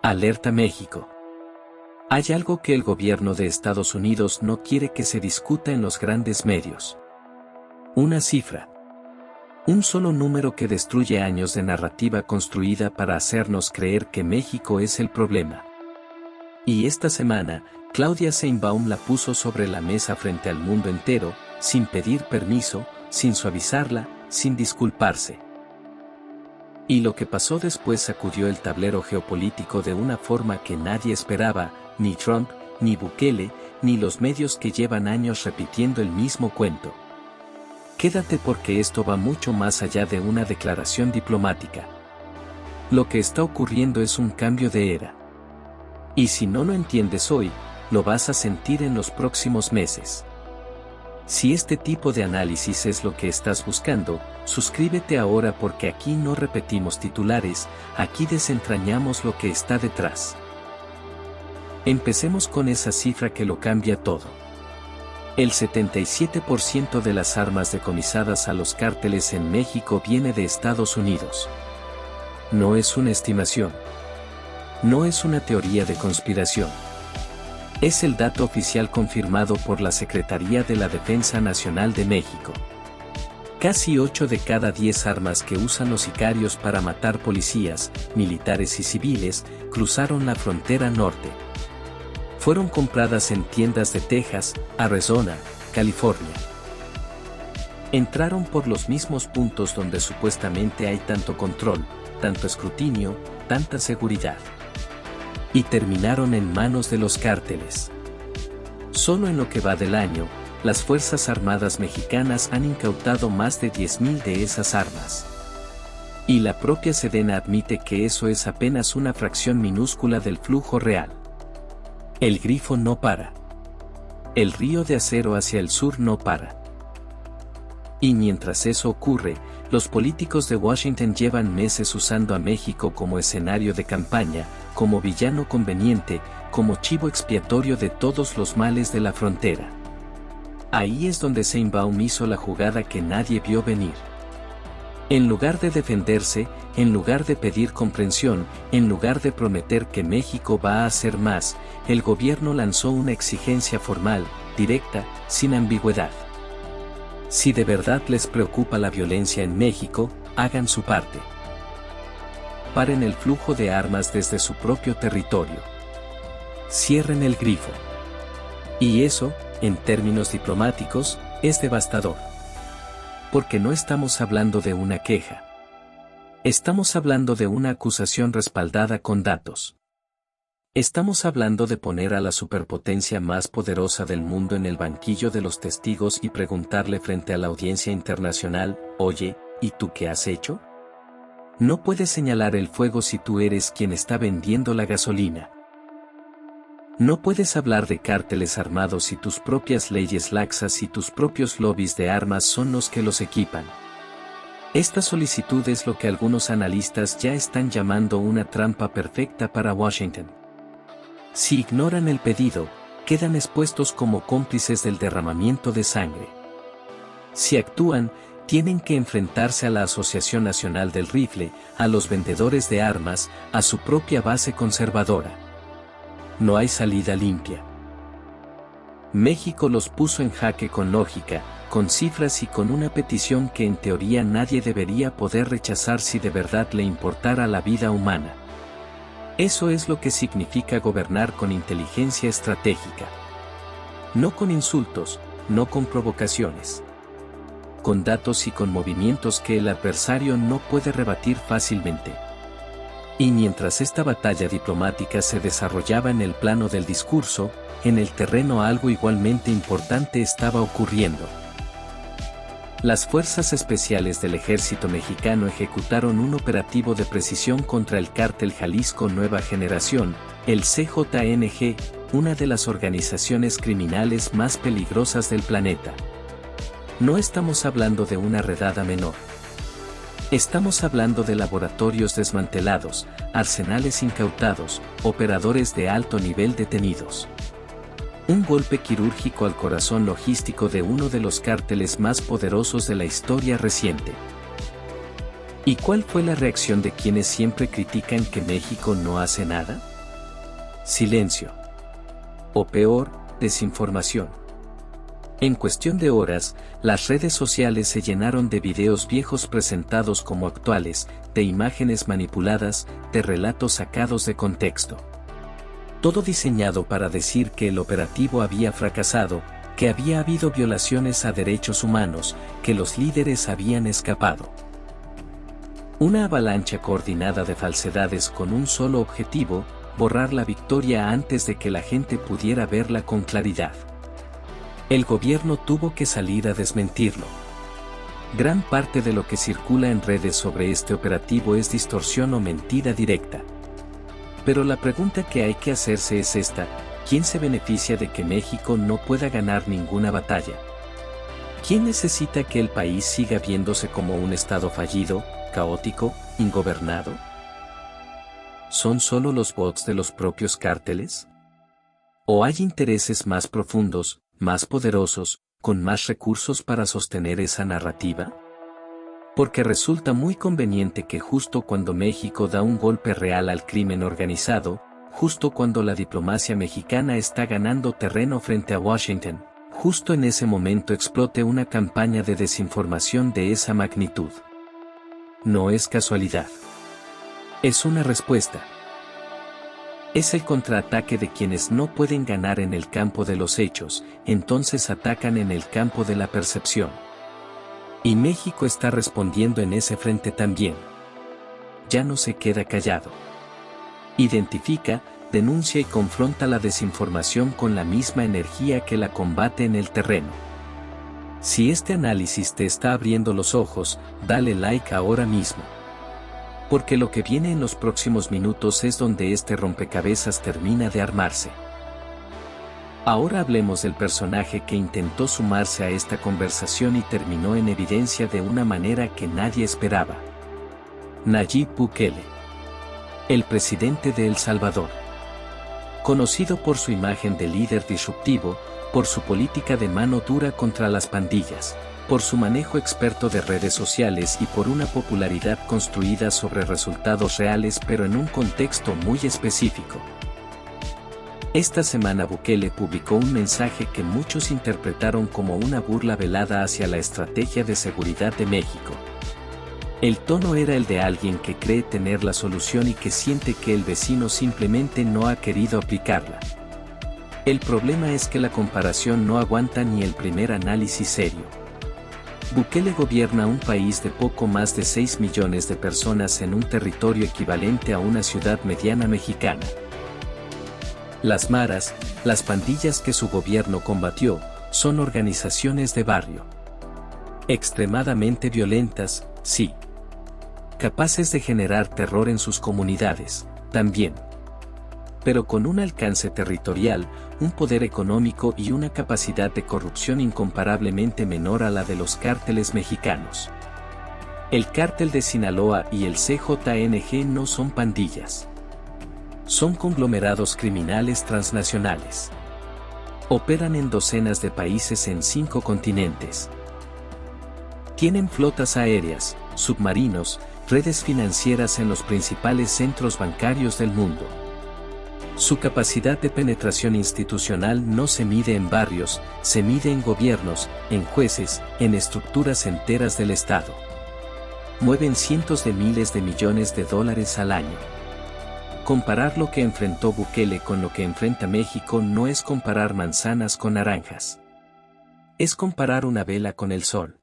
Alerta México. Hay algo que el gobierno de Estados Unidos no quiere que se discuta en los grandes medios. Una cifra. Un solo número que destruye años de narrativa construida para hacernos creer que México es el problema. Y esta semana, Claudia Sheinbaum la puso sobre la mesa frente al mundo entero, sin pedir permiso, sin suavizarla, sin disculparse. Y lo que pasó después sacudió el tablero geopolítico de una forma que nadie esperaba, ni Trump, ni Bukele, ni los medios que llevan años repitiendo el mismo cuento. Quédate porque esto va mucho más allá de una declaración diplomática. Lo que está ocurriendo es un cambio de era. Y si no lo entiendes hoy, lo vas a sentir en los próximos meses. Si este tipo de análisis es lo que estás buscando, suscríbete ahora porque aquí no repetimos titulares, aquí desentrañamos lo que está detrás. Empecemos con esa cifra que lo cambia todo. El 77% de las armas decomisadas a los cárteles en México viene de Estados Unidos. No es una estimación. No es una teoría de conspiración. Es el dato oficial confirmado por la Secretaría de la Defensa Nacional de México. Casi 8 de cada 10 armas que usan los sicarios para matar policías, militares y civiles, cruzaron la frontera norte. Fueron compradas en tiendas de Texas, Arizona, California. Entraron por los mismos puntos donde supuestamente hay tanto control, tanto escrutinio, tanta seguridad. Y terminaron en manos de los cárteles. Solo en lo que va del año, las Fuerzas Armadas mexicanas han incautado más de 10,000 de esas armas. Y la propia Sedena admite que eso es apenas una fracción minúscula del flujo real. El grifo no para. El río de acero hacia el sur no para. Y mientras eso ocurre, los políticos de Washington llevan meses usando a México como escenario de campaña, como villano conveniente, como chivo expiatorio de todos los males de la frontera. Ahí es donde Sheinbaum hizo la jugada que nadie vio venir. En lugar de defenderse, en lugar de pedir comprensión, en lugar de prometer que México va a hacer más, el gobierno lanzó una exigencia formal, directa, sin ambigüedad. Si de verdad les preocupa la violencia en México, hagan su parte. Paren el flujo de armas desde su propio territorio. Cierren el grifo. Y eso, en términos diplomáticos, es devastador. Porque no estamos hablando de una queja. Estamos hablando de una acusación respaldada con datos. Estamos hablando de poner a la superpotencia más poderosa del mundo en el banquillo de los testigos y preguntarle frente a la audiencia internacional, oye, ¿y tú qué has hecho? No puedes señalar el fuego si tú eres quien está vendiendo la gasolina. No puedes hablar de cárteles armados si tus propias leyes laxas y tus propios lobbies de armas son los que los equipan. Esta solicitud es lo que algunos analistas ya están llamando una trampa perfecta para Washington. Si ignoran el pedido, quedan expuestos como cómplices del derramamiento de sangre. Si actúan, tienen que enfrentarse a la Asociación Nacional del Rifle, a los vendedores de armas, a su propia base conservadora. No hay salida limpia. México los puso en jaque con lógica, con cifras y con una petición que en teoría nadie debería poder rechazar si de verdad le importara la vida humana. Eso es lo que significa gobernar con inteligencia estratégica. No con insultos, no con provocaciones. Con datos y con movimientos que el adversario no puede rebatir fácilmente. Y mientras esta batalla diplomática se desarrollaba en el plano del discurso, en el terreno algo igualmente importante estaba ocurriendo. Las Fuerzas Especiales del Ejército Mexicano ejecutaron un operativo de precisión contra el Cártel Jalisco Nueva Generación, el CJNG, una de las organizaciones criminales más peligrosas del planeta. No estamos hablando de una redada menor. Estamos hablando de laboratorios desmantelados, arsenales incautados, operadores de alto nivel detenidos. Un golpe quirúrgico al corazón logístico de uno de los cárteles más poderosos de la historia reciente. ¿Y cuál fue la reacción de quienes siempre critican que México no hace nada? silencio. O peor, desinformación. En cuestión de horas, las redes sociales se llenaron de videos viejos presentados como actuales, de imágenes manipuladas, de relatos sacados de contexto. Todo diseñado para decir que el operativo había fracasado, que había habido violaciones a derechos humanos, que los líderes habían escapado. Una avalancha coordinada de falsedades con un solo objetivo: borrar la victoria antes de que la gente pudiera verla con claridad. El gobierno tuvo que salir a desmentirlo. Gran parte de lo que circula en redes sobre este operativo es distorsión o mentira directa. Pero la pregunta que hay que hacerse es esta: ¿quién se beneficia de que México no pueda ganar ninguna batalla? ¿Quién necesita que el país siga viéndose como un estado fallido, caótico, ingobernado? ¿Son solo los bots de los propios cárteles? ¿O hay intereses más profundos, más poderosos, con más recursos para sostener esa narrativa? Porque resulta muy conveniente que justo cuando México da un golpe real al crimen organizado, justo cuando la diplomacia mexicana está ganando terreno frente a Washington, justo en ese momento explote una campaña de desinformación de esa magnitud. No es casualidad. Es una respuesta. Es el contraataque de quienes no pueden ganar en el campo de los hechos, entonces atacan en el campo de la percepción. Y México está respondiendo en ese frente también. Ya no se queda callado. Identifica, denuncia y confronta la desinformación con la misma energía que la combate en el terreno. Si este análisis te está abriendo los ojos, dale like ahora mismo. Porque lo que viene en los próximos minutos es donde este rompecabezas termina de armarse. Ahora hablemos del personaje que intentó sumarse a esta conversación y terminó en evidencia de una manera que nadie esperaba. Nayib Bukele, el presidente de El Salvador. Conocido por su imagen de líder disruptivo, por su política de mano dura contra las pandillas, por su manejo experto de redes sociales y por una popularidad construida sobre resultados reales pero en un contexto muy específico. Esta semana Bukele publicó un mensaje que muchos interpretaron como una burla velada hacia la estrategia de seguridad de México. El tono era el de alguien que cree tener la solución y que siente que el vecino simplemente no ha querido aplicarla. El problema es que la comparación no aguanta ni el primer análisis serio. Bukele gobierna un país de poco más de 6 millones de personas en un territorio equivalente a una ciudad mediana mexicana. Las maras, las pandillas que su gobierno combatió, son organizaciones de barrio. Extremadamente violentas, sí. Capaces de generar terror en sus comunidades, también. Pero con un alcance territorial, un poder económico y una capacidad de corrupción incomparablemente menor a la de los cárteles mexicanos. El cártel de Sinaloa y el CJNG no son pandillas. Son conglomerados criminales transnacionales. Operan en docenas de países en 5 continentes. Tienen flotas aéreas, submarinos, redes financieras en los principales centros bancarios del mundo. Su capacidad de penetración institucional no se mide en barrios, se mide en gobiernos, en jueces, en estructuras enteras del Estado. Mueven cientos de miles de millones de dólares al año. Comparar lo que enfrentó Bukele con lo que enfrenta México no es comparar manzanas con naranjas. Es comparar una vela con el sol.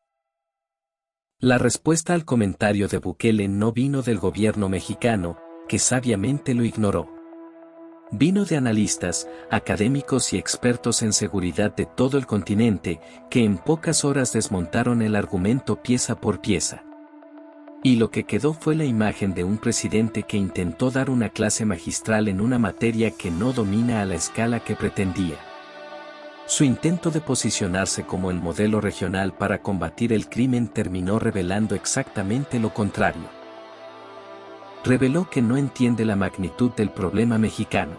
La respuesta al comentario de Bukele no vino del gobierno mexicano, que sabiamente lo ignoró. Vino de analistas, académicos y expertos en seguridad de todo el continente, que en pocas horas desmontaron el argumento pieza por pieza. Y lo que quedó fue la imagen de un presidente que intentó dar una clase magistral en una materia que no domina a la escala que pretendía. Su intento de posicionarse como el modelo regional para combatir el crimen terminó revelando exactamente lo contrario. Reveló que no entiende la magnitud del problema mexicano.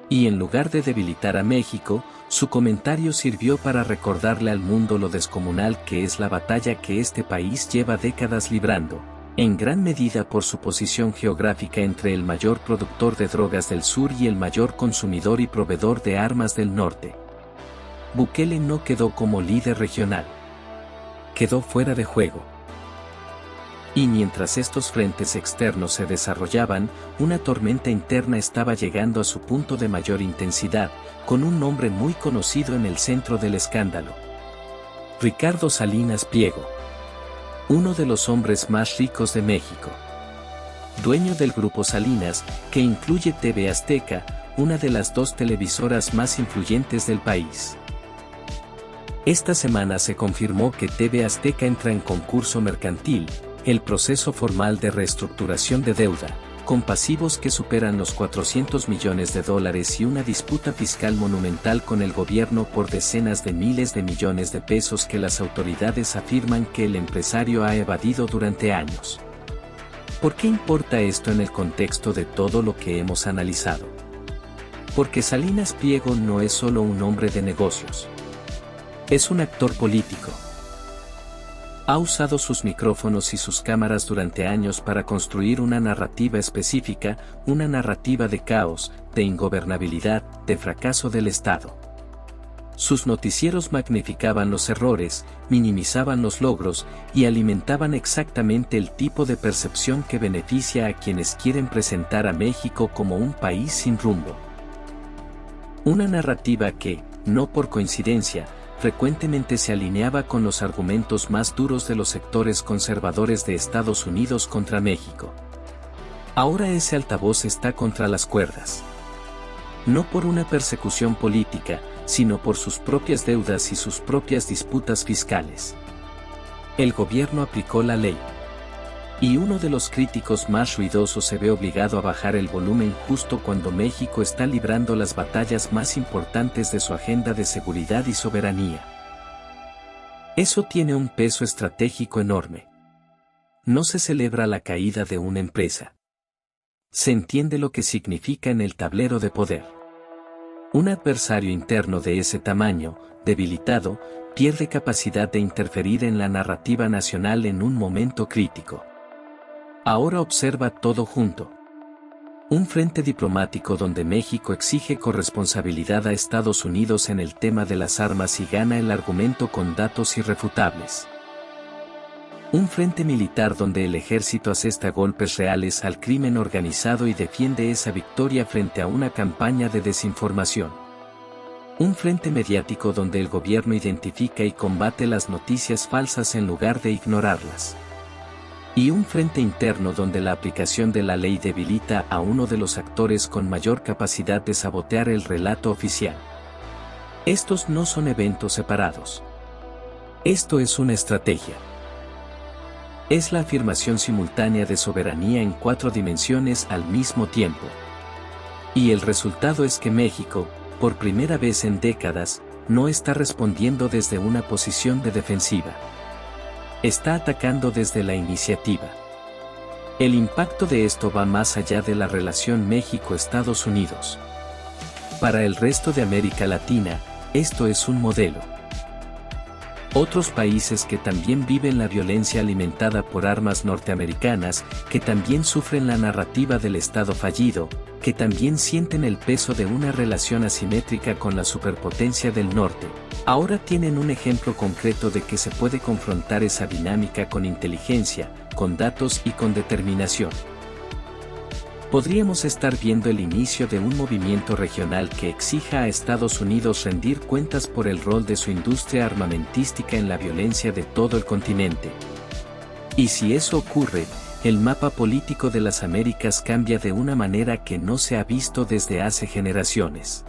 Y en lugar de debilitar a México, su comentario sirvió para recordarle al mundo lo descomunal que es la batalla que este país lleva décadas librando, en gran medida por su posición geográfica entre el mayor productor de drogas del sur y el mayor consumidor y proveedor de armas del norte. Bukele no quedó como líder regional. Quedó fuera de juego. Y mientras estos frentes externos se desarrollaban, una tormenta interna estaba llegando a su punto de mayor intensidad, con un nombre muy conocido en el centro del escándalo. Ricardo Salinas Pliego. Uno de los hombres más ricos de México. Dueño del Grupo Salinas, que incluye TV Azteca, una de las 2 televisoras más influyentes del país. Esta semana se confirmó que TV Azteca entra en concurso mercantil, el proceso formal de reestructuración de deuda, con pasivos que superan los $400 millones y una disputa fiscal monumental con el gobierno por decenas de miles de millones de pesos que las autoridades afirman que el empresario ha evadido durante años. ¿Por qué importa esto en el contexto de todo lo que hemos analizado? Porque Salinas Pliego no es solo un hombre de negocios. Es un actor político. Ha usado sus micrófonos y sus cámaras durante años para construir una narrativa específica, una narrativa de caos, de ingobernabilidad, de fracaso del Estado. Sus noticieros magnificaban los errores, minimizaban los logros y alimentaban exactamente el tipo de percepción que beneficia a quienes quieren presentar a México como un país sin rumbo. Una narrativa que, no por coincidencia, frecuentemente se alineaba con los argumentos más duros de los sectores conservadores de Estados Unidos contra México. Ahora ese altavoz está contra las cuerdas. No por una persecución política, sino por sus propias deudas y sus propias disputas fiscales. El gobierno aplicó la ley. Y uno de los críticos más ruidosos se ve obligado a bajar el volumen justo cuando México está librando las batallas más importantes de su agenda de seguridad y soberanía. Eso tiene un peso estratégico enorme. No se celebra la caída de una empresa. Se entiende lo que significa en el tablero de poder. Un adversario interno de ese tamaño, debilitado, pierde capacidad de interferir en la narrativa nacional en un momento crítico. Ahora observa todo junto. Un frente diplomático donde México exige corresponsabilidad a Estados Unidos en el tema de las armas y gana el argumento con datos irrefutables. Un frente militar donde el ejército asesta golpes reales al crimen organizado y defiende esa victoria frente a una campaña de desinformación. Un frente mediático donde el gobierno identifica y combate las noticias falsas en lugar de ignorarlas. Y un frente interno donde la aplicación de la ley debilita a uno de los actores con mayor capacidad de sabotear el relato oficial. Estos no son eventos separados. Esto es una estrategia. Es la afirmación simultánea de soberanía en 4 dimensiones al mismo tiempo. Y el resultado es que México, por primera vez en décadas, no está respondiendo desde una posición de defensiva. Está atacando desde la iniciativa. El impacto de esto va más allá de la relación México-Estados Unidos. Para el resto de América Latina, esto es un modelo. Otros países que también viven la violencia alimentada por armas norteamericanas, que también sufren la narrativa del Estado fallido, que también sienten el peso de una relación asimétrica con la superpotencia del norte, ahora tienen un ejemplo concreto de que se puede confrontar esa dinámica con inteligencia, con datos y con determinación. Podríamos estar viendo el inicio de un movimiento regional que exija a Estados Unidos rendir cuentas por el rol de su industria armamentística en la violencia de todo el continente. Y si eso ocurre, el mapa político de las Américas cambia de una manera que no se ha visto desde hace generaciones.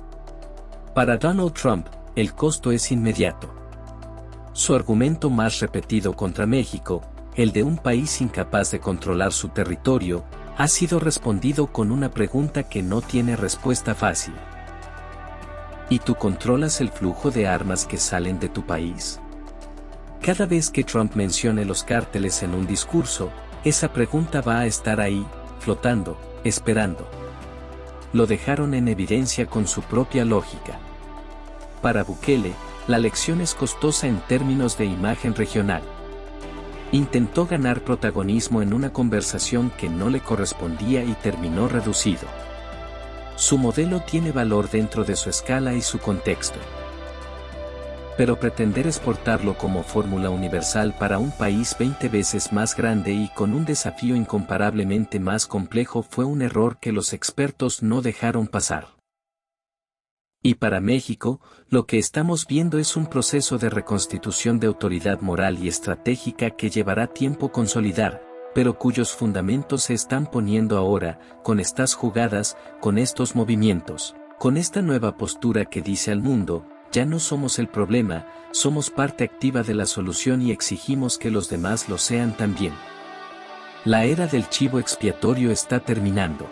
Para Donald Trump, el costo es inmediato. Su argumento más repetido contra México, el de un país incapaz de controlar su territorio, ha sido respondido con una pregunta que no tiene respuesta fácil. ¿Y tú controlas el flujo de armas que salen de tu país? Cada vez que Trump mencione los cárteles en un discurso, esa pregunta va a estar ahí, flotando, esperando. Lo dejaron en evidencia con su propia lógica. Para Bukele, la lección es costosa en términos de imagen regional. Intentó ganar protagonismo en una conversación que no le correspondía y terminó reducido. Su modelo tiene valor dentro de su escala y su contexto. Pero pretender exportarlo como fórmula universal para un país 20 veces más grande y con un desafío incomparablemente más complejo fue un error que los expertos no dejaron pasar. Y para México, lo que estamos viendo es un proceso de reconstitución de autoridad moral y estratégica que llevará tiempo consolidar, pero cuyos fundamentos se están poniendo ahora, con estas jugadas, con estos movimientos, con esta nueva postura que dice al mundo: ya no somos el problema, somos parte activa de la solución y exigimos que los demás lo sean también. La era del chivo expiatorio está terminando.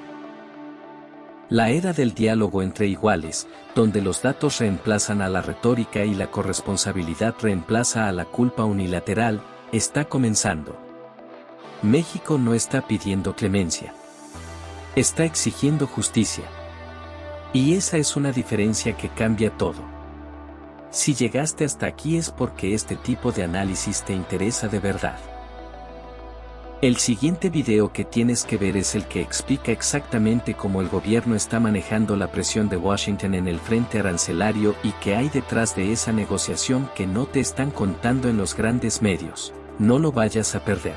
La era del diálogo entre iguales, donde los datos reemplazan a la retórica y la corresponsabilidad reemplaza a la culpa unilateral, está comenzando. México no está pidiendo clemencia. Está exigiendo justicia. Y esa es una diferencia que cambia todo. Si llegaste hasta aquí es porque este tipo de análisis te interesa de verdad. El siguiente video que tienes que ver es el que explica exactamente cómo el gobierno está manejando la presión de Washington en el frente arancelario y qué hay detrás de esa negociación que no te están contando en los grandes medios. No lo vayas a perder.